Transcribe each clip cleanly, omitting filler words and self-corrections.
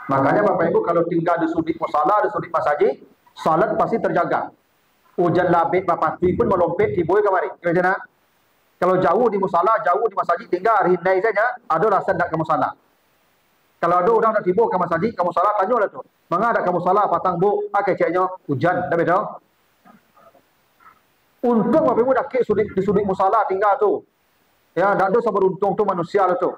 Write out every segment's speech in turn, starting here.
Makanya Bapak Ibu kalau tinggal di sudut musala, di sudut masjid, salat pasti terjaga. Hujan labit Bapak pun melompet di boy kemari. Kira-kira kalau jauh di musala, jauh di masjid, tinggal hindai saja, ada rasa nak ke musala. Kalau ada orang nak tiba ke masjid, ke musala, tanya lah tu. Mengada ke musala, patang bu, keceknya hujan, dah betul. Untung Bapak Ibu dah di sudut musala tinggal tu. Ya, tak ada seberuntung tu manusia lah tu.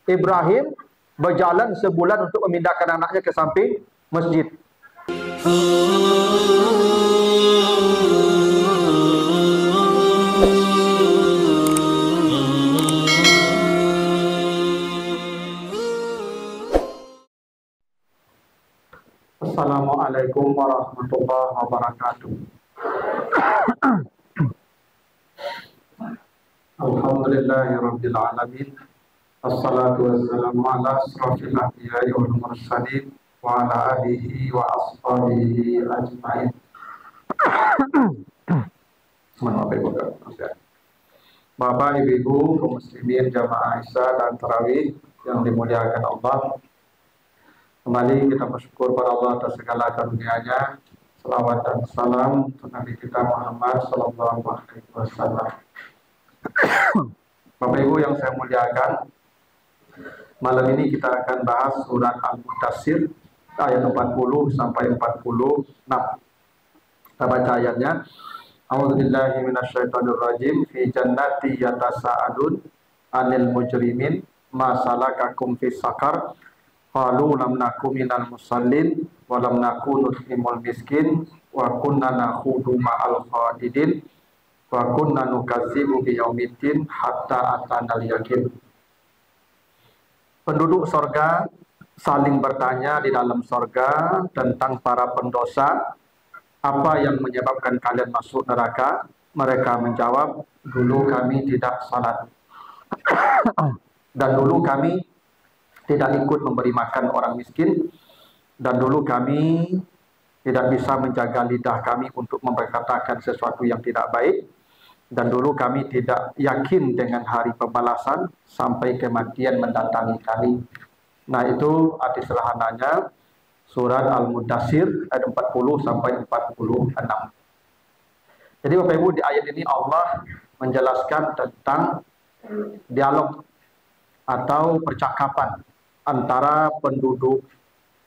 Ibrahim berjalan sebulan untuk memindahkan anaknya ke samping masjid. Assalamualaikum warahmatullahi wabarakatuh. Alhamdulillahirabbil alamin. Assalatu wassalamu ala asrafil anbiya'i wal mursalin wa ala alihi wa ashabihi ajma'in. Bapak, Ibu, kaum muslimin jamaah Isya dan Tarawih yang dimuliakan Allah. Kembali kita bersyukur pada Allah atas segala karunia-Nya. Salawat dan salam untuk Nabi kita Muhammad sallallahu alaihi wasallam. Bapak Ibu yang saya muliakan, malam ini kita akan bahas surat Al-Mudaththir ayat 40 sampai 46. Kita baca ayatnya. A'udzubillahi minasyaitonirrajim. Fi jannati yatasaalun 'anil mujrimin ma salakakum fis saqar. Qalu lam nakum minal musallin wa lam nakun nut'imul miskin wa kunna nakhudu ma'al khadidin wa kunna nukadzibu biyaumiddin hatta atanal yaqin. Penduduk sorga saling bertanya di dalam sorga tentang para pendosa, apa yang menyebabkan kalian masuk neraka? Mereka menjawab, dulu kami tidak salat dan dulu kami tidak ikut memberi makan orang miskin, dan dulu kami tidak bisa menjaga lidah kami untuk memperkatakan sesuatu yang tidak baik, dan dulu kami tidak yakin dengan hari pembalasan sampai kematian mendatangi kami. Nah, itu arti sederhananya surat Al-Mudaththir ayat 40 sampai 46. Jadi Bapak Ibu, di ayat ini Allah menjelaskan tentang dialog atau percakapan antara penduduk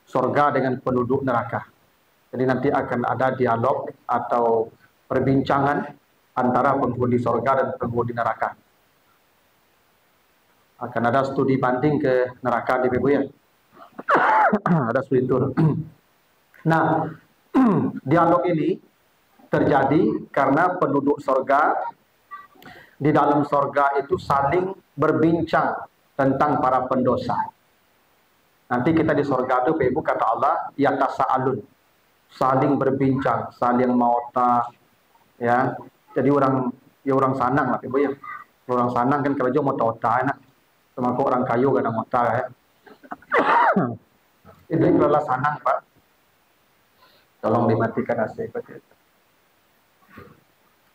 surga dengan penduduk neraka. Jadi nanti akan ada dialog atau perbincangan antara penghuni surga dan penghuni neraka. Akan ada studi banding ke neraka di Ibu ya. Ada studi tur. Nah, dialog ini terjadi karena penduduk surga di dalam surga itu saling berbincang tentang para pendosa. Nanti kita di surga itu, Ibu, kata Allah, yatasaalun, saling berbincang, saling mauta, ya. Jadi orang sanang lah, Ibu ya. Orang sanang kan kalau mau mauta enak. Cuma kok orang kayu kadang mauta ya. Itu adalah sanang, Pak. Tolong dimatikan AC.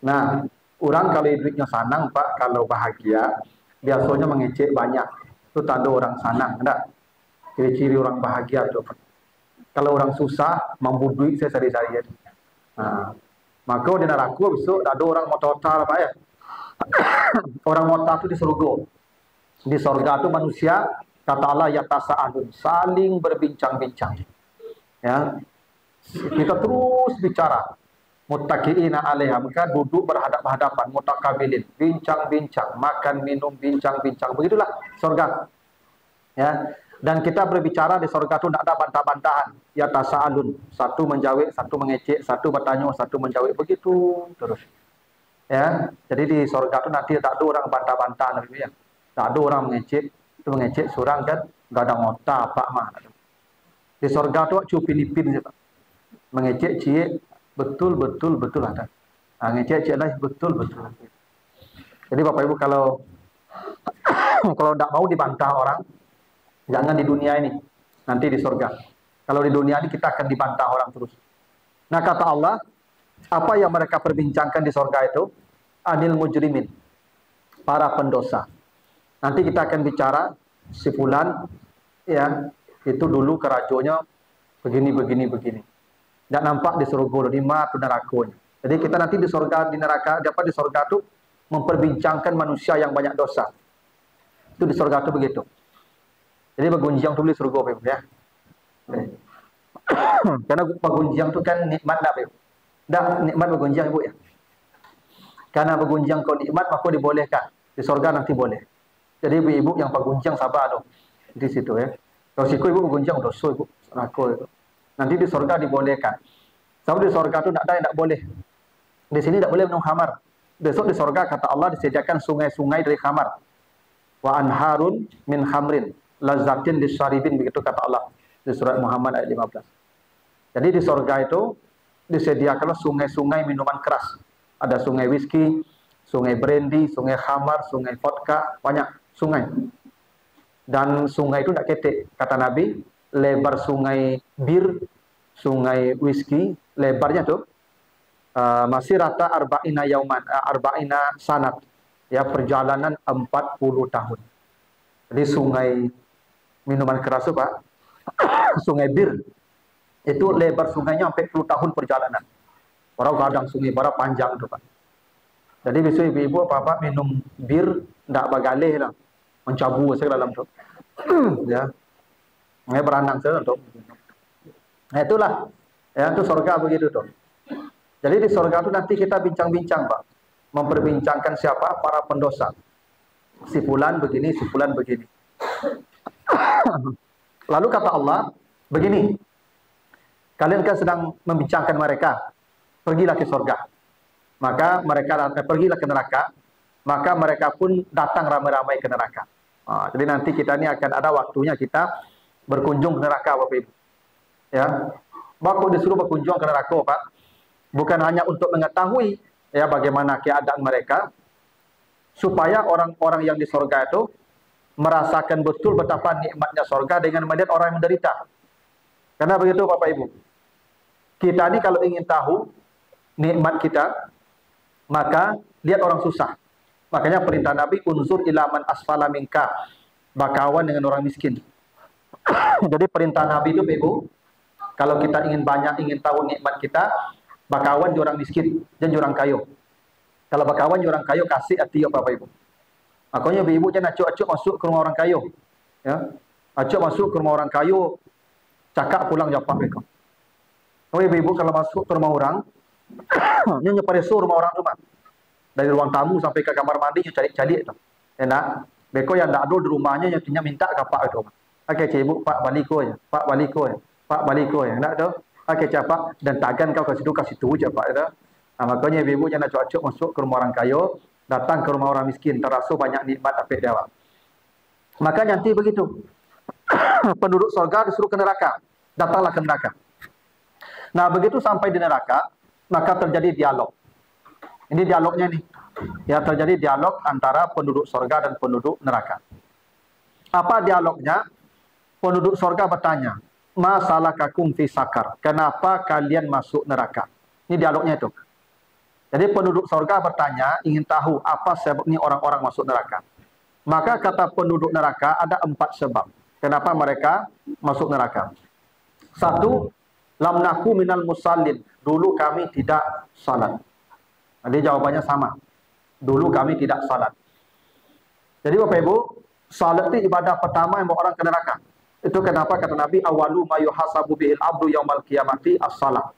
Nah, orang kalau hidupnya sanang, Pak, kalau bahagia biasanya mengecek banyak. Itu tanda orang sanang, enggak? Ciri-ciri orang bahagia tuh. Kalau orang susah, mampu duit saya sehari-hari. Nah, maka di neraka besok ada orang mau total Pak ya. Orang mau itu di surga. Di surga itu manusia, kata Allah, yatasaalun, saling berbincang-bincang. Ya. Kita terus bicara. Muttaqiina 'alaiha, mereka duduk berhadap-hadapan, mutakabilin, bincang-bincang, makan minum bincang-bincang. Begitulah surga. Ya. Dan kita berbicara di surga itu tidak ada bantah-bantahan. Ya tasaalun, satu menjawab, satu mengecek, satu bertanya, satu menjawab, begitu terus. Ya, jadi di surga itu nanti tak ada orang bantah-bantahan, ya. Tak ada orang mengecek, itu mengecek surang kan, enggak ada ngota apa mah. Di surga itu cupin-ipin, mengecek cie, betul ada. Nah, ngecek cie lah betul. Jadi Bapak Ibu kalau tidak mau dibantah orang, jangan di dunia ini, nanti di surga. Kalau di dunia ini kita akan dibantah orang terus. Nah, kata Allah, apa yang mereka perbincangkan di surga itu? Anil mujrimin, para pendosa. Nanti kita akan bicara si fulan, ya, itu dulu kerajonya begini, begini, begini. Nggak nampak di surga, di mata nerakanya. Jadi kita nanti di surga, di neraka, dapat di surga itu memperbincangkan manusia yang banyak dosa. Itu di surga itu begitu. Jadi bagunjiang tulis surga, Ibu, ya. Karena bagunjiang itu kan nikmat, Ibu. Dah nikmat bagunjiang, Ibu, ya. Karena bagunjiang kau nikmat, maka dibolehkan. Di surga nanti boleh. Jadi ibu-ibu yang bagunjiang sabar dong. Di situ, ya. Kalau siku ibu bagunjiang dosa, Ibu. Neraka itu. Nanti di surga dibolehkan. Sebab di surga itu tidak ada yang tidak boleh. Di sini tidak boleh minum khamar. Besok di surga kata Allah disediakan sungai-sungai dari khamar. Wa anharun min khamrin lazzatin lisyaribin, begitu kata Allah di surat Muhammad ayat 15. Jadi di surga itu disediakan sungai-sungai minuman keras. Ada sungai whisky, sungai brandy, sungai khamar, sungai vodka, banyak sungai. Dan sungai itu tidak ketik. Kata Nabi, lebar sungai bir, sungai whisky, lebarnya tuh masih rata arba'ina yauman, arba'ina sanat. Ya, perjalanan 40 tahun. Jadi sungai minuman keras itu, Pak, sungai bir, itu lebar sungainya sampai 10 tahun perjalanan. Orang kadang sungai bara panjang itu, Pak. Jadi besok ibu-ibu apa-apa minum bir, tidak bagalih lah. Mencabu saya dalam itu. Ya. Saya beranang saya untuk. Nah itulah. Ya, itu surga begitu tuh. Jadi di surga itu nanti kita bincang-bincang, Pak. Memperbincangkan siapa? Para pendosa. Si fulan begini, si fulan begini. Lalu kata Allah, begini. Kalian kan sedang membincangkan mereka. Pergilah ke surga. Maka mereka pergilah ke neraka. Maka mereka pun datang ramai-ramai ke neraka. Jadi nanti kita ini akan ada waktunya kita berkunjung ke neraka, Bapak Ibu. Ya. Bapak disuruh berkunjung ke neraka, Pak. Bukan hanya untuk mengetahui ya bagaimana keadaan mereka, supaya orang-orang yang di surga itu merasakan betul betapa nikmatnya surga dengan melihat orang yang menderita. Karena begitu Bapak Ibu, kita ini kalau ingin tahu nikmat kita, maka lihat orang susah. Makanya perintah Nabi, unsur ilaman asfala minka, bakawan dengan orang miskin. Jadi perintah Nabi itu, Ibu, kalau kita ingin banyak, ingin tahu nikmat kita, bakawan di orang miskin dan orang kayu. Kalau bakawan di orang kayu kasih hati Bapak Ibu. Makanya ibu-ibu jangan acuk-acuk masuk ke rumah orang kayu. Ya. Acuk masuk ke rumah orang kayu, cakap pulang jawab mereka. Oh ibu-ibu kalau masuk ke rumah orang, nyonya pareso rumah orang rumah. Dari ruang tamu sampai ke kamar mandi nyonya cari-cari itu. Enak. Beko yang tak ada di rumahnya nyonya minta kapak itu. Oke, ibu, Pak baliko ya. Pak baliko ya. Pak baliko ya. Enak tu. Oke, Pak, dan tagan kau kasih tu je, Pak. Nah, makanya ibu jangan acuk-acuk masuk ke rumah orang kayu, datang ke rumah orang miskin, terasa banyak nikmat apa dia. Maka nanti begitu. Penduduk surga disuruh ke neraka. Datanglah ke neraka. Nah, begitu sampai di neraka, maka terjadi dialog. Ini dialognya nih. Ya, terjadi dialog antara penduduk surga dan penduduk neraka. Apa dialognya? Penduduk surga bertanya, masalah kakum fi sakar. Kenapa kalian masuk neraka? Ini dialognya itu. Jadi penduduk surga bertanya, ingin tahu apa sebabnya orang-orang masuk neraka. Maka kata penduduk neraka ada 4 sebab. Kenapa mereka masuk neraka? 1, lam naku minal musallin. Dulu kami tidak salat. Jadi jawabannya sama. Dulu kami tidak salat. Jadi Bapak Ibu, salat itu ibadah pertama yang membawa orang ke neraka. Itu kenapa kata Nabi, awalu ma yuhasabu bihil abdu yaumal qiyamati as-salat.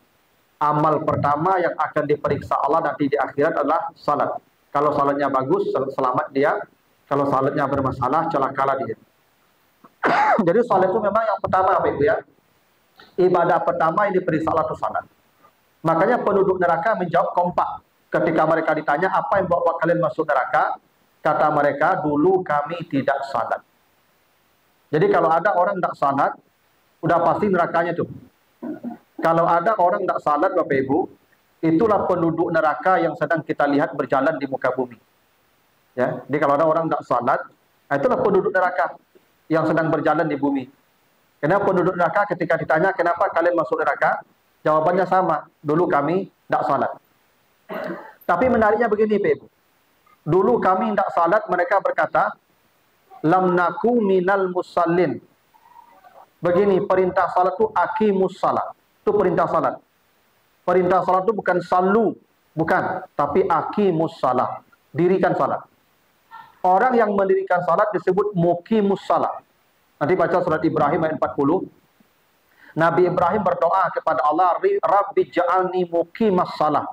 Amal pertama yang akan diperiksa Allah nanti di akhirat adalah salat. Kalau salatnya bagus, selamat dia. Kalau salatnya bermasalah, celakalah dia. Jadi salat itu memang yang pertama, Bapak Ibu ya. Ibadah pertama yang diperiksa Allah itu salat. Makanya penduduk neraka menjawab kompak. Ketika mereka ditanya, apa yang membawa kalian masuk neraka? Kata mereka, dulu kami tidak salat. Jadi kalau ada orang tidak salat, udah pasti nerakanya tuh. Kalau ada orang tidak salat, Bapak Ibu, itulah penduduk neraka yang sedang kita lihat berjalan di muka bumi. Ya, jadi kalau ada orang tidak salat, itulah penduduk neraka yang sedang berjalan di bumi. Karena penduduk neraka ketika ditanya kenapa kalian masuk neraka, jawabannya sama. Dulu kami tidak salat. Tapi menariknya begini, Bapak Ibu. Dulu kami tidak salat, mereka berkata, lam naku minal musallin. Begini, perintah salat itu aqimus salat. Itu perintah salat. Perintah salat itu bukan salu, bukan, tapi aqimus salat. Dirikan salat. Orang yang mendirikan salat disebut muqimus salat. Nanti baca surat Ibrahim ayat 40. Nabi Ibrahim berdoa kepada Allah, Rabbi ja'alni muqimas salat.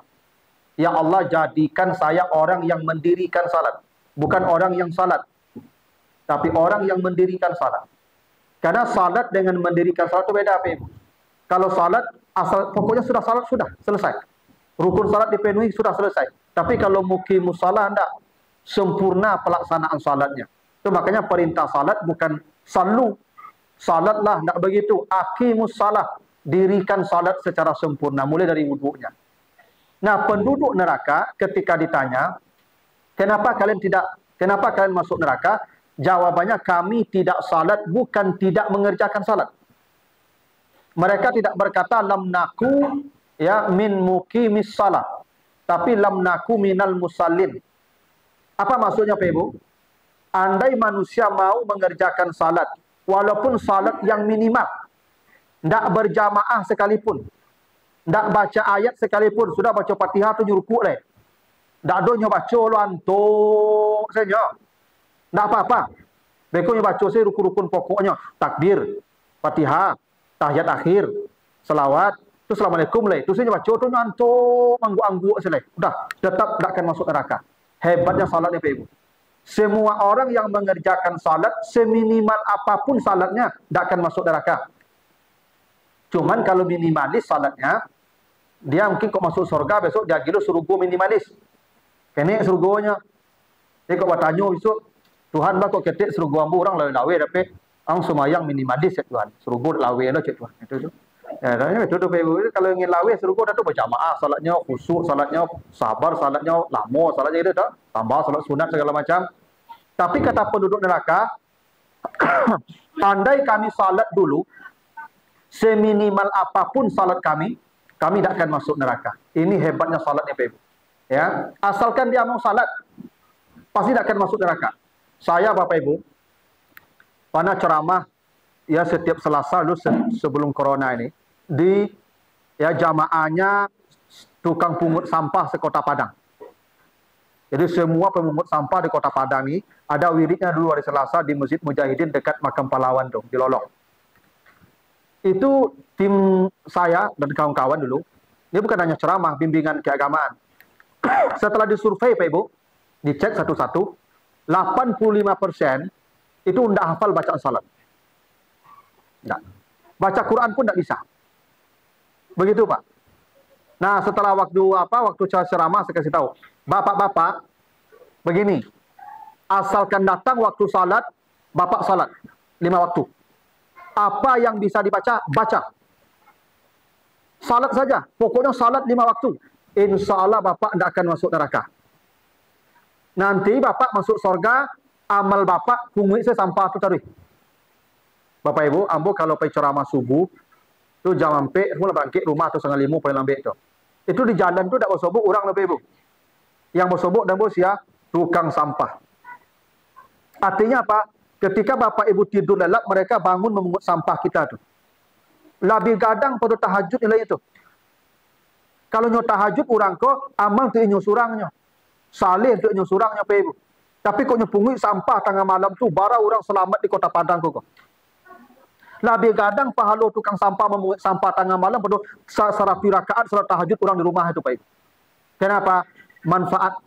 Ya Allah, jadikan saya orang yang mendirikan salat. Bukan orang yang salat, tapi orang yang mendirikan salat. Karena salat dengan mendirikan salat itu beda, Pak Ibu. Kalau salat, asal pokoknya sudah salat, sudah selesai. Rukun salat dipenuhi, sudah selesai. Tapi kalau muqimus salat, tidak sempurna pelaksanaan salatnya. Itu makanya perintah salat bukan salu. Salatlah, tidak begitu. Aqimus salat. Dirikan salat secara sempurna, mulai dari wudhunya. Nah, penduduk neraka ketika ditanya, kenapa kalian masuk neraka? Jawabannya, kami tidak salat, bukan tidak mengerjakan salat. Mereka tidak berkata lam naku ya min muqimis salat, tapi lam naku minal musallin. Apa maksudnya, Pak Ibu? Andai manusia mau mengerjakan salat, walaupun salat yang minimal, tidak berjamaah sekalipun, tidak baca ayat sekalipun, sudah baca Fatihah tu nyurukuk leh. Tak ada nyo baca lo antuk saja. Tak apa-apa. Bekon nyo baca saya rukun-rukun pokoknya. Takbir, Fatihah, tahiyat akhir, selawat, tu assalamualaikum leh. Tu saya baca tu nyo antuk, angguk-angguk seleh. Udah, tetap tak akan masuk neraka. Hebatnya salatnya, Pak Ibu. Semua orang yang mengerjakan salat, seminimal apapun salatnya, tak akan masuk neraka. Cuman kalau minimalis salatnya, dia mungkin kok masuk surga, besok dia gila suruh go minimalis. Kene surgonya. Dia kok bertanya besok, Tuhan bah kok ketik surgo ambu orang lawe-lawe tapi ang semayang minimalis ya Tuhan. Surgo lawe lah cik Tuhan. Itu tu. Ya, itu tu kalau ingin lawe surgo dah tu berjamaah, salatnya khusyuk, salatnya sabar, salatnya lama, salatnya itu dah. Tambah salat sunat segala macam. Tapi kata penduduk neraka, andai kami salat dulu, seminimal apapun salat kami tidak akan masuk neraka. Ini hebatnya salatnya, Pak Ibu. Ya, asalkan dia mau salat, pasti tidak akan masuk neraka. Saya, Bapak Ibu, pernah ceramah ya setiap Selasa dulu sebelum corona ini di ya jamaahnya tukang pungut sampah sekota Padang. Jadi semua pemungut sampah di Kota Padang ini ada wiridnya dulu hari Selasa di Masjid Mujahidin dekat Makam Pahlawan tuh di Lolong. Itu tim saya dan kawan-kawan dulu. Ini bukan hanya ceramah, bimbingan keagamaan. Setelah disurvei, Pak Ibu, dicek satu-satu, 85% itu tidak hafal bacaan salat. Tidak. Baca Quran pun tidak bisa. Begitu, Pak. Nah, setelah waktu ceramah saya kasih tahu, Bapak-bapak, begini, asalkan datang waktu salat, Bapak salat 5 waktu. Apa yang bisa dibaca, baca. Salat saja, pokoknya salat 5 waktu. Insya Allah Bapak tidak akan masuk neraka. Nanti Bapak masuk surga, amal Bapak pungui saya sampah tu taruh. Bapak Ibu, ambo kalau pergi ceramah subuh, tu jam ampe, mula bangkit rumah tu 4:30 paling lambat tu. Itu di jalan tu tak bersobok orang, Bapak Ibu. Yang bersobok dan bersia tukang sampah. Artinya apa? Ketika Bapak Ibu tidur lelap, mereka bangun memungut sampah kita tu. Lebih gadang pada tahajud nilai itu. Kalau nyo tahajud orang ko amal tu nyo surangnya. Saleh tu nyo surangnya, Pak Ibu. Tapi kok nyo pungui sampah tengah malam tu bara orang selamat di Kota Padang kok. Lebih gadang pahala tukang sampah memungut sampah tengah malam pada salat rakaat salat tahajud orang di rumah itu, Pak Ibu. Kenapa? Manfaat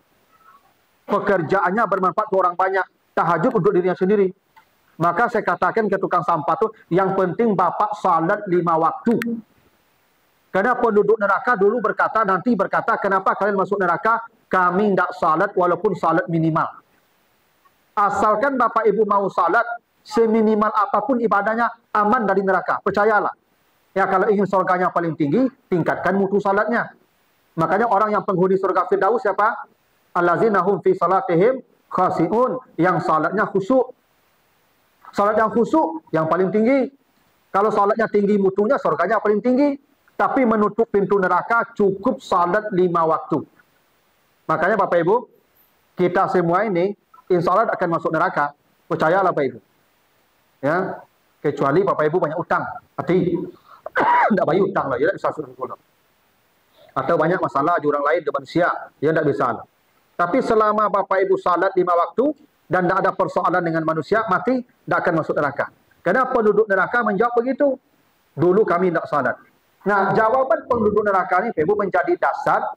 pekerjaannya bermanfaat ke orang banyak. Tahajud untuk dirinya sendiri. Maka saya katakan ke tukang sampah itu, yang penting Bapak salat 5 waktu. Karena penduduk neraka dulu nanti berkata, kenapa kalian masuk neraka? Kami tidak salat walaupun salat minimal. Asalkan Bapak Ibu mau salat, seminimal apapun ibadahnya, aman dari neraka. Percayalah. Ya, kalau ingin surganya paling tinggi, tingkatkan mutu salatnya. Makanya orang yang penghuni surga Firdaus siapa? Allazina hum fi salatihim khasi'un, yang salatnya khusyuk. Salat yang khusyuk yang paling tinggi. Kalau salatnya tinggi mutunya, surganya paling tinggi. Tapi menutup pintu neraka cukup salat 5 waktu. Makanya Bapak Ibu, kita semua ini insya Allah akan masuk neraka. Percayalah Bapak Ibu. Ya. Kecuali Bapak Ibu banyak utang, hati. Tidak bayi utang lah, ya tidak bisa suruh. Atau banyak masalah di orang lain, di manusia, ya tidak bisa. Tapi selama Bapak Ibu salat 5 waktu, dan tidak ada persoalan dengan manusia, mati, tidak akan masuk neraka. Karena penduduk neraka menjawab begitu. Dulu kami tidak salat. Nah, jawaban penduduk neraka ini, Bapak Ibu, menjadi dasar.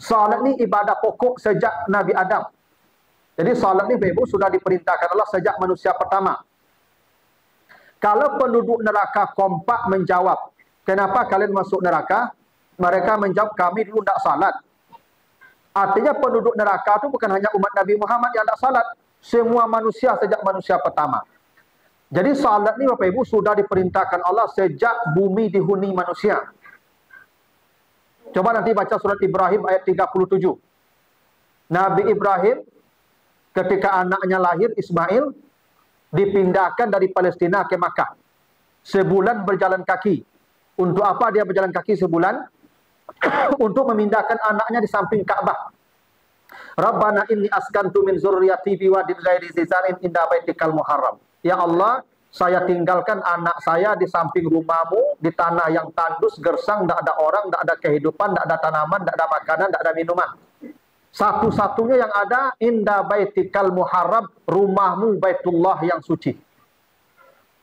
Salat ini ibadah pokok sejak Nabi Adam. Jadi salat ini, Bapak Ibu, sudah diperintahkan Allah sejak manusia pertama. Kalau penduduk neraka kompak menjawab, kenapa kalian masuk neraka? Mereka menjawab, kami dulu tidak salat. Artinya penduduk neraka itu bukan hanya umat Nabi Muhammad yang tidak salat. Semua manusia sejak manusia pertama. Jadi salat ini Bapak Ibu sudah diperintahkan Allah sejak bumi dihuni manusia. Coba nanti baca surat Ibrahim ayat 37. Nabi Ibrahim ketika anaknya lahir Ismail, dipindahkan dari Palestina ke Makkah. Sebulan berjalan kaki. Untuk apa dia berjalan kaki sebulan? Untuk memindahkan anaknya di samping Ka'bah. Rabbana inni askantu min zurriyati biwadin ghairi zizarin inda baitikal muharram. Ya Allah, saya tinggalkan anak saya di samping rumahmu, di tanah yang tandus, gersang, tidak ada orang, tidak ada kehidupan, tidak ada tanaman, tidak ada makanan, tidak ada minuman. Satu-satunya yang ada, inda baitikal muharram, rumahmu Baitullah yang suci.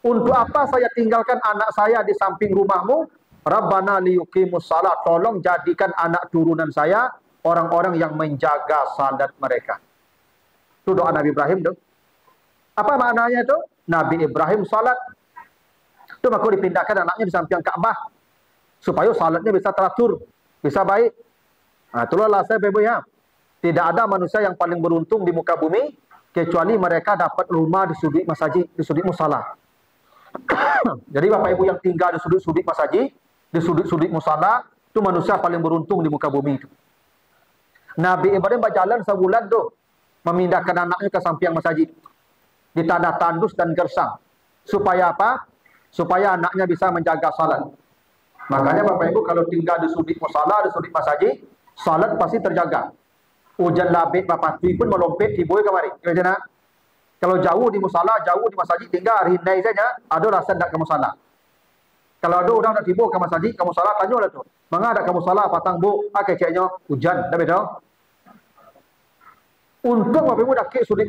Untuk apa saya tinggalkan anak saya di samping rumahmu? Rabbana liyuqimus salat. Tolong jadikan anak turunan saya orang-orang yang menjaga salat mereka. Itu doa Nabi Ibrahim tuh. Apa maknanya itu? Nabi Ibrahim salat. Itu maka dipindahkan anaknya di samping Ka'bah supaya salatnya bisa teratur, bisa baik. Nah, itulah saya Bapak ya. Tidak ada manusia yang paling beruntung di muka bumi kecuali mereka dapat rumah di sudut masjid, di sudut musala. Jadi Bapak Ibu yang tinggal di sudut-sudut masjid, di sudut-sudut musala, itu manusia paling beruntung di muka bumi itu. Nabi Ibrahim berjalan sebulan tuh memindahkan anaknya ke samping masjid di tanah tandus dan gersang. Supaya apa? Supaya anaknya bisa menjaga salat. Makanya Bapak Ibu kalau tinggal di sudut musala, di sudut masjid, salat pasti terjaga. Hujan labik bapak tui pun melompet di boy kemari. Kalau jauh di musala, jauh di masjid, tinggal hari ini saja, ada rasa tidak ke musala. Kalau ada orang nak tiba ke masjid, ke musala, tanya lah tu. Mengapa ada ke musala, patang bu, keceknya hujan, dah beda. Untung Bapak Ibu dah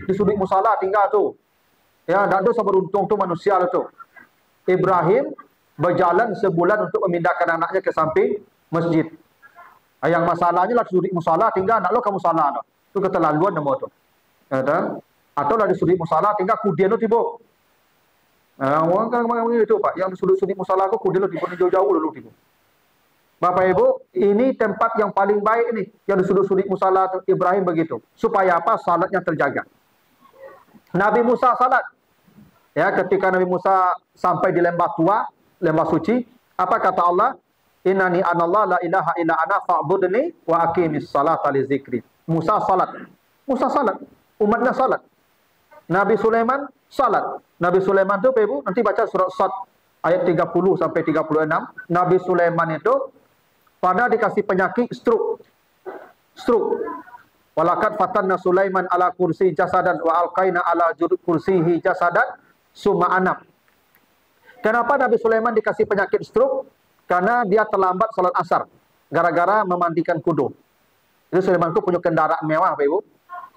di sudut musala tinggal tu. Ya, tak ada seberuntung tu manusia lah tu. Ibrahim berjalan sebulan untuk memindahkan anaknya ke samping masjid. Yang masalahnya lah sudut musala tinggal nak lo ke musala tu. Tu keterlaluan nama tu. Kata, atau lah di sudut musala tinggal kudian tu tiba. Orang kan kemana itu Pak, yang di sudut musala aku kudian tu tiba jauh-jauh dulu tiba. Bapak Ibu, ini tempat yang paling baik ni, yang di sudut musala tu Ibrahim begitu. Supaya apa? Salatnya terjaga. Nabi Musa salat. Ya, ketika Nabi Musa sampai di lembah tua, lembah suci, apa kata Allah? Innani anallah la ilaha illa ana fa'budni wa aqimis salata li zikri. Musa salat. Musa salat. Umatnya salat. Nabi Sulaiman salat. Nabi Sulaiman itu Ibu nanti baca surat Sad ayat 30 sampai 36. Nabi Sulaiman itu pada dikasih penyakit stroke. Stroke. Walakat fatanna Sulaiman ala kursi jasadan wa alqaina ala kursihi jasadan summa anam. Kenapa Nabi Sulaiman dikasih penyakit stroke? Karena dia terlambat salat asar. Gara-gara memandikan kuda. Jadi Sulaiman itu punya kendaraan mewah, Pak Ibu.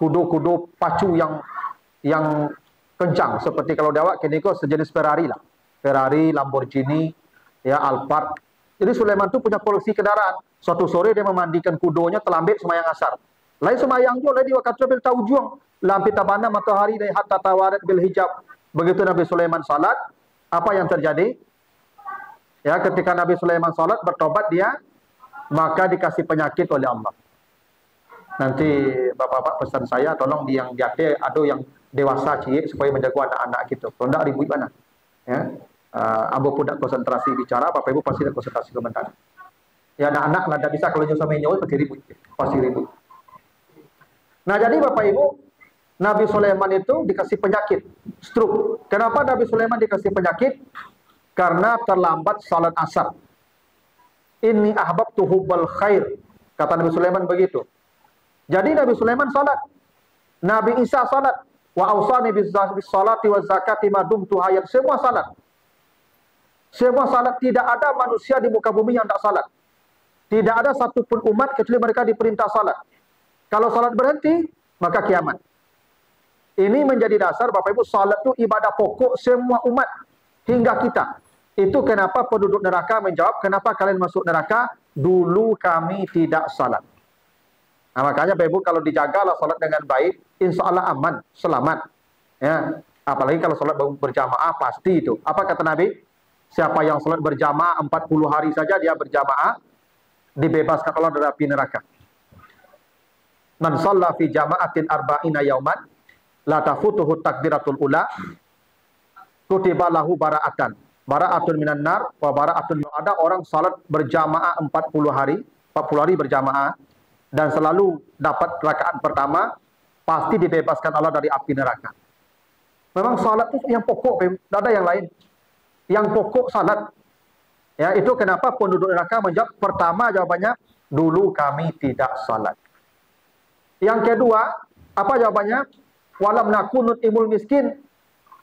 Kuda-kuda pacu yang kencang. Seperti kalau dawak, kini kok sejenis Ferrari lah. Ferrari, Lamborghini, ya Alphard. Jadi Sulaiman itu punya koleksi kendaraan. Suatu sore dia memandikan kudanya terlambat semayang asar. Lain semayang juga, lain diwakatu bil taujuang. Lampi tabana matahari dari hatta tawarat bil hijab. Begitu Nabi Sulaiman salat, apa yang terjadi? Ya, ketika Nabi Sulaiman salat bertobat dia, maka dikasih penyakit oleh Allah. Nanti bapak-bapak pesan saya, tolong yang jate ada yang dewasa cik supaya menjaga anak-anak gitu. Kalau tidak ribut mana? Ya, Abu pun tidak konsentrasi bicara, bapak ibu pasti tidak konsentrasi komentar. Ya anak-anak lah tidak bisa kalau nyusul menyusul pasti ribut, pasti ribut. Nah jadi bapak ibu, Nabi Sulaiman itu dikasih penyakit stroke. Kenapa Nabi Sulaiman dikasih penyakit? Karena terlambat salat asar. Inni ahbabtu hubbal khair. Kata Nabi Sulaiman begitu. Jadi Nabi Sulaiman salat. Nabi Isa salat. Wa ausani bis salati waz zakati ma dumtu hayat. Semua salat. Semua salat, tidak ada manusia di muka bumi yang tak salat. Tidak ada satupun umat kecuali mereka diperintah salat. Kalau salat berhenti, maka kiamat. Ini menjadi dasar Bapak Ibu, salat itu ibadah pokok semua umat hingga kita. Itu kenapa penduduk neraka menjawab, kenapa kalian masuk neraka? Dulu kami tidak salat. Nah, makanya Bapak Ibu kalau dijagalah salat dengan baik, insya Allah aman, selamat. Ya, apalagi kalau salat berjamaah pasti itu. Apa kata Nabi? Siapa yang salat berjamaah 40 hari saja dia berjamaah, dibebaskan Allah dari api neraka. Man shalla fi jama'atin arba'ina yauman la tafutuhu takbiratul ula kutiba lahu bara'atan. Bara'atun minan nar wa bara'atun. Ada orang salat berjamaah 40 hari berjamaah dan selalu dapat rakaat pertama, pasti dibebaskan Allah dari api neraka. Memang salat itu yang pokok, tidak ada yang lain. Yang pokok salat. Ya, itu kenapa penduduk neraka menjawab, pertama jawabannya, dulu kami tidak salat. Yang kedua, apa jawabannya? Walam nakunut imul miskin.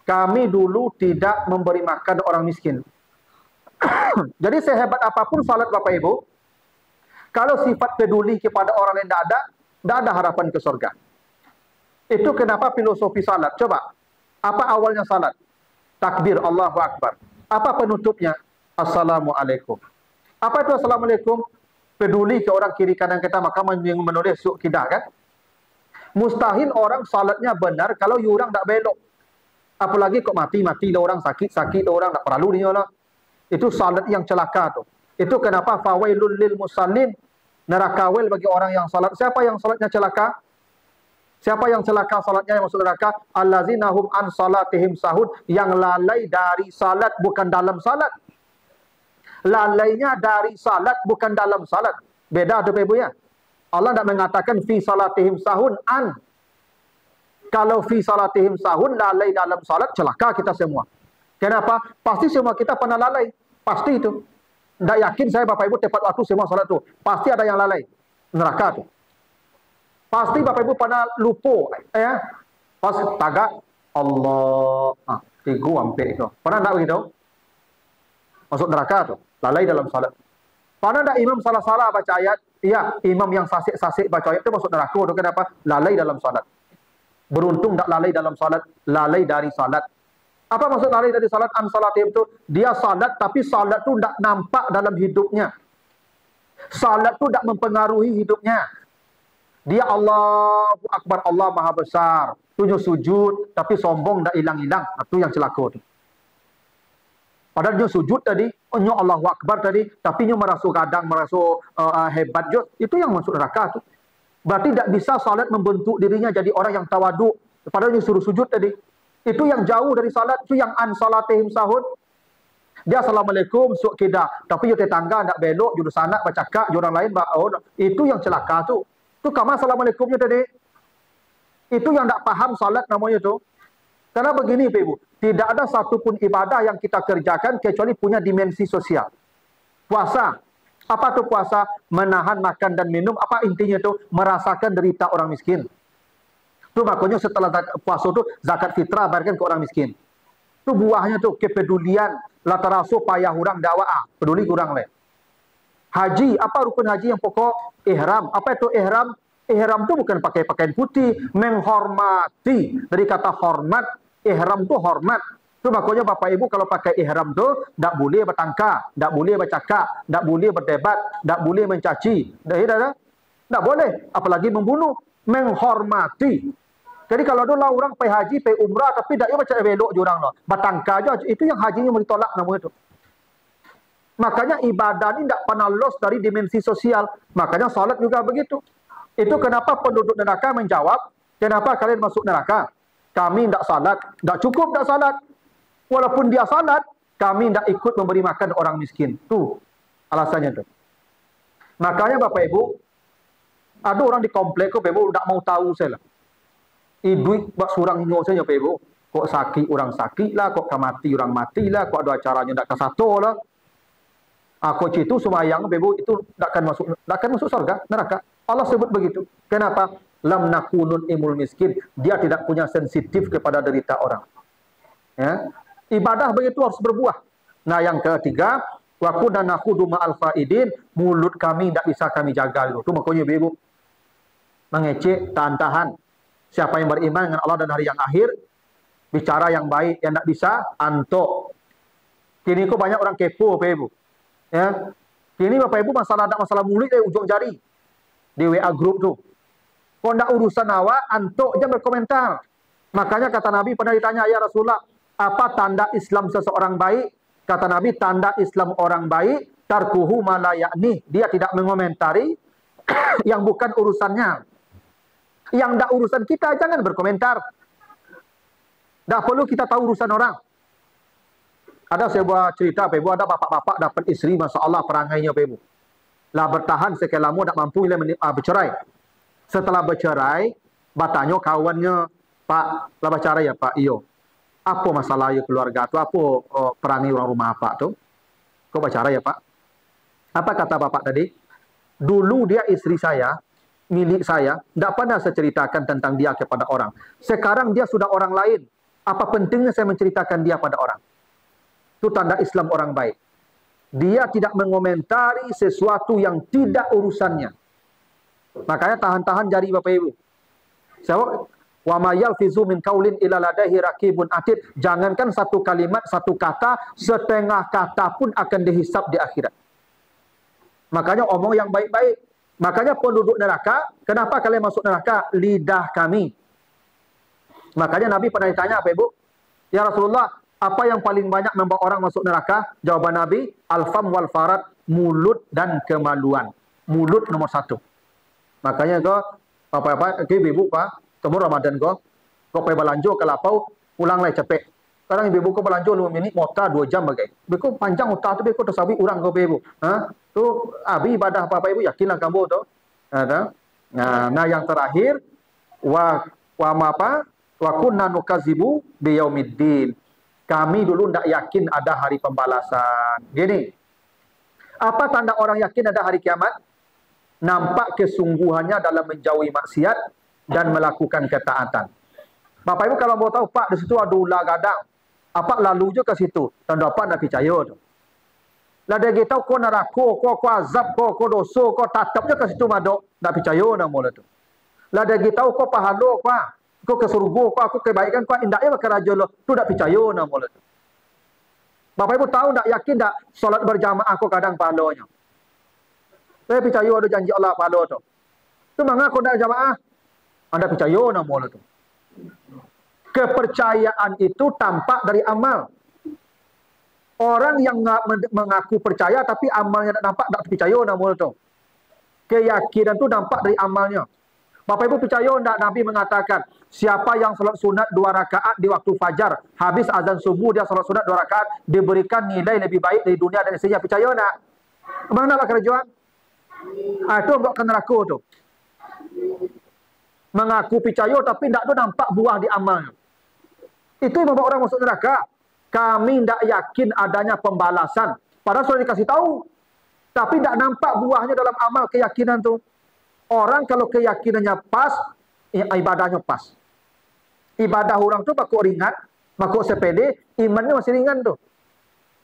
Kami dulu tidak memberi makan orang miskin. Jadi sehebat apapun salat Bapak Ibu, kalau sifat peduli kepada orang yang tidak ada harapan ke surga. Itu kenapa filosofi salat. Coba, apa awalnya salat? Takbir, Allahu Akbar. Apa penutupnya? Assalamualaikum. Apa itu Assalamualaikum? Peduli ke orang kiri kanan kita, maka menulis suq kidah kan? Mustahil orang salatnya benar kalau orang tak belok. Apalagi kok mati-mati lah orang, sakit-sakit lah orang, tak perlu dia lah. Itu salat yang celaka tu. Itu kenapa fawailul lil musallin, neraka wel bagi orang yang salat. Siapa yang salatnya celaka? Siapa yang celaka salatnya yang masuk neraka? Allazina hum an salatihim sahud, yang lalai dari salat bukan dalam salat. Lalainya dari salat bukan dalam salat. Beda tu Ibu ya. Allah tidak mengatakan fi salatihim sahun an. Kalau fi salatihim sahun, lalai dalam salat, celaka kita semua. Kenapa? Pasti semua kita pernah lalai. Pasti itu. Tidak yakin saya Bapak Ibu tepat waktu semua salat tu. Pasti ada yang lalai. Neraka tu. Pasti Bapak Ibu pernah lupa. Ya. Pas tagak Allah. Tigu hampir itu. Pernah tak begitu? Masuk neraka tu. Lalai dalam salat. Pernah tak imam salah-salah baca ayat? Iya, imam yang sasik-sasik baca ayat itu masuk neraka tu. Kenapa? Lalai dalam salat. Beruntung tak lalai dalam salat, lalai dari salat. Apa maksud lalai dari salat? An salatihim itu, dia salat tapi salat tu tak nampak dalam hidupnya. Salat tu tak mempengaruhi hidupnya. Dia Allahu Akbar, Allah Maha Besar. Tunjuk sujud tapi sombong tak hilang-hilang. Itu yang celaka tu. Padahal dia sujud tadi, nyo Allahu Akbar tadi, tapi nyo merasa kadang, merasa hebat je. Itu yang masuk neraka tu. Berarti tidak bisa salat membentuk dirinya jadi orang yang tawaduk. Padahal dia suruh sujud tadi. Itu yang jauh dari salat. Itu yang an salatihim sahud. Dia Assalamualaikum, suq kidah. Tapi dia tetangga tak belok, judul sanak, bercakap, orang lain. Itu yang celaka tu. Itu kama Assalamualaikumnya tadi. Itu yang tak paham salat namanya tu. Karena begini Ibu, tidak ada satupun ibadah yang kita kerjakan kecuali punya dimensi sosial. Puasa. Apa tu puasa? Menahan makan dan minum. Apa intinya tu? Merasakan derita orang miskin. Tu makanya setelah puasa tu zakat fitrah bayarkan ke orang miskin. Tu buahnya tu kepedulian, lataraso payah orang dakwah, peduli kurang le. Haji, apa rukun haji yang pokok? Ihram. Apa itu ihram? Ihram tu bukan pakai pakaian putih, menghormati. Dari kata hormat, ihram tu hormat. Itu makanya Bapak Ibu kalau pakai ihram tu tak boleh bertangkar, tak boleh bercakap, tak boleh berdebat, tak boleh mencaci. Tak boleh, apalagi membunuh, menghormati. Jadi kalau dulu orang pergi haji, pergi umrah tapi tak baca belok je orang lah. Bertangkar je, itu yang hajinya mau ditolak namanya tu. Makanya ibadah ni tak pernah loss dari dimensi sosial. Makanya salat juga begitu. Itu kenapa penduduk neraka menjawab, kenapa kalian masuk neraka? Kami tak salat, tak cukup tak salat. Walaupun dia salat, kami tidak ikut memberi makan orang miskin. Tuh alasannya tuh. Makanya Bapak Ibu, ada orang di komplek kok Bapak Ibu tidak mau tahu saya lah. Duit buat surang nyo saja Bapak Ibu. Kok sakit orang sakit lah, kok mati orang mati lah, kok ada acaranya tidak kesatu lah. Aku itu sembahyang Bapak Ibu itu tidak akan masuk surga, neraka. Allah sebut begitu. Kenapa? lam nakunun imul miskin. Dia tidak punya sensitif kepada derita orang. Ya. Ibadah begitu harus berbuah. Nah, yang ketiga, wa kunna nakhudu ma'al faidin, mulut kami tidak bisa kami jaga dulu. Itu makanya Ibu mengecek, tahan-tahan. Siapa yang beriman dengan Allah dan hari yang akhir, bicara yang baik, yang tidak bisa, antok. Kini kok banyak orang kepo, Bapak Ibu. Ya. Kini Bapak Ibu masalah mulut ujung jari. Di WA group tuh. Kok tidak urusan awak, antok aja berkomentar. Makanya kata Nabi pernah ditanya, ya Rasulullah, apa tanda Islam seseorang baik? Kata Nabi, tanda Islam orang baik, tarkuhu ma la ya'ni. Dia tidak mengomentari yang bukan urusannya. Yang tidak urusan kita, jangan berkomentar. Tidak perlu kita tahu urusan orang. Ada sebuah cerita, Pak Ibu, ada bapak-bapak dapat istri, Masya Allah perangainya, Pak Ibu. Lah bertahan sekian lama, tak mampu bercerai. Setelah bercerai, batanya kawannya, Pak, lah bercerai ya Pak, iyo. Apa masalah ya keluarga tu? Apa perangai orang rumah Pak tu? Kau bercerai ya Pak? Apa kata bapak tadi? Dulu dia istri saya, milik saya, tidak pernah saya ceritakan tentang dia kepada orang. Sekarang dia sudah orang lain. Apa pentingnya saya menceritakan dia pada orang? Itu tanda Islam orang baik. Dia tidak mengomentari sesuatu yang tidak urusannya. Makanya tahan-tahan jari Bapak Ibu. Sebab wa ma yalfizu min qaulin illa ladaihi raqibun atid. Jangankan satu kalimat, satu kata, setengah kata pun akan dihisap di akhirat. Makanya omong yang baik-baik. Makanya penduduk neraka, kenapa kalian masuk neraka? Lidah kami. Makanya Nabi pernah ditanya apa Ibu? Ya Rasulullah, apa yang paling banyak membawa orang masuk neraka? Jawaban Nabi, al-fam wal farad, mulut dan kemaluan. Mulut nomor satu. Makanya kau apa-apa, ibu Pak, temu Ramadan kau pergi belanja ke lapau, pulang lagi cepet. Sekarang ibu kau belanja 5 minit, mota 2 jam bagai. Ibu panjang mota tu, ibu tersabi orang kau ibu. Tu abi ibadah apa ibu, yakinlah kamu tu. Nah, yang terakhir, wa kunna nukazibu biyaumiddin. Kami dulu tidak yakin ada hari pembalasan. Gini, apa tanda orang yakin ada hari kiamat? Nampak kesungguhannya dalam menjauhi maksiat dan melakukan ketaatan. Bapak Ibu kalau mau tahu, Pak, di situ ada ular gadang. Apa lalu je ke situ? Tanda apa nak percaya tu? Lah dia tahu kau neraka, kau azab, kau dosa, kau tatap je ke situ madok, nak percaya nama mula tu. Lah dia tahu kau pahala, kau ke surga, aku kebaikan, kau indaknya ke raja lo, tu nak percaya nama mula tu. Bapak Ibu tahu tak, yakin tak solat berjamaah kau kadang pahalanya? Saya percaya ada janji Allah pahala tu. Tu mangga kau nak jamaah? Anda percaya nama mula tu. Kepercayaan itu tampak dari amal. Orang yang mengaku percaya tapi amalnya tak nampak, tak percaya nama mula tu. Keyakinan tu nampak dari amalnya. Bapak Ibu percaya tak Nabi mengatakan, siapa yang salat sunat 2 rakaat di waktu fajar, habis azan subuh dia salat sunat 2 rakaat, diberikan nilai lebih baik dari dunia dan isinya. Percaya tak? Mana nak kerjaan? Itu buat ke neraka tu. Mengaku percaya tapi tak ada nampak buah di amalnya. Itu yang membuat orang masuk neraka. Kami tidak yakin adanya pembalasan. Padahal sudah dikasih tahu. Tapi tidak nampak buahnya dalam amal keyakinan tu. Orang kalau keyakinannya pas, ibadahnya pas. Ibadah orang tu makuk ringan, makuk sepede, imannya masih ringan tu.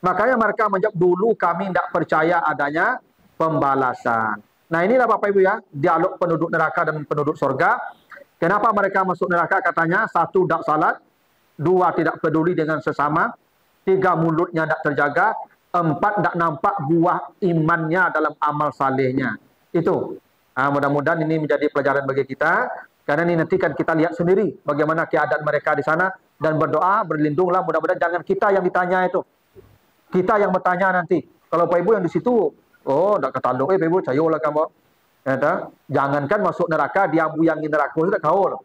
Makanya mereka menjawab, dulu kami tidak percaya adanya pembalasan. Nah inilah Bapak Ibu ya, dialog penduduk neraka dan penduduk surga. Kenapa mereka masuk neraka? Katanya, 1, tidak salat. 2, tidak peduli dengan sesama. 3, mulutnya tidak terjaga. 4, tidak nampak buah imannya dalam amal salehnya. Itu. Mudah-mudahan ini menjadi pelajaran bagi kita. Karena ini nanti kan kita lihat sendiri bagaimana keadaan mereka di sana. Dan berdoa, berlindunglah. Mudah-mudahan jangan kita yang ditanya itu. Kita yang bertanya nanti. Kalau Pak Ibu yang di situ, oh, tak ketanduk, Pak Ibu, cayolah kamu. Jangankan masuk neraka, dia buyangin neraka, sudah kau loh.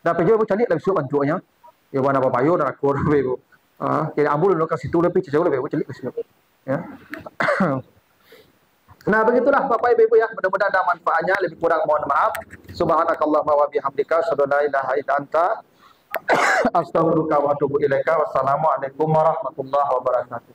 Dan Pak Ibu cari lebih suka bantuannya. Ya, mana apa payo neraka, Pak Ibu. Kira ambul lo ke situ lebih cayolah, Pak Ibu, cari ke situ. Ya. Nah, begitulah Bapak Ibu ya. Mudah-mudahan ada manfaatnya. Lebih kurang mohon maaf. Subhanakallahumma wa bihamdika, asyhadu an la ilaha illa anta, astaghfiruka wa atubu ilaika. Wassalamualaikum warahmatullahi wabarakatuh.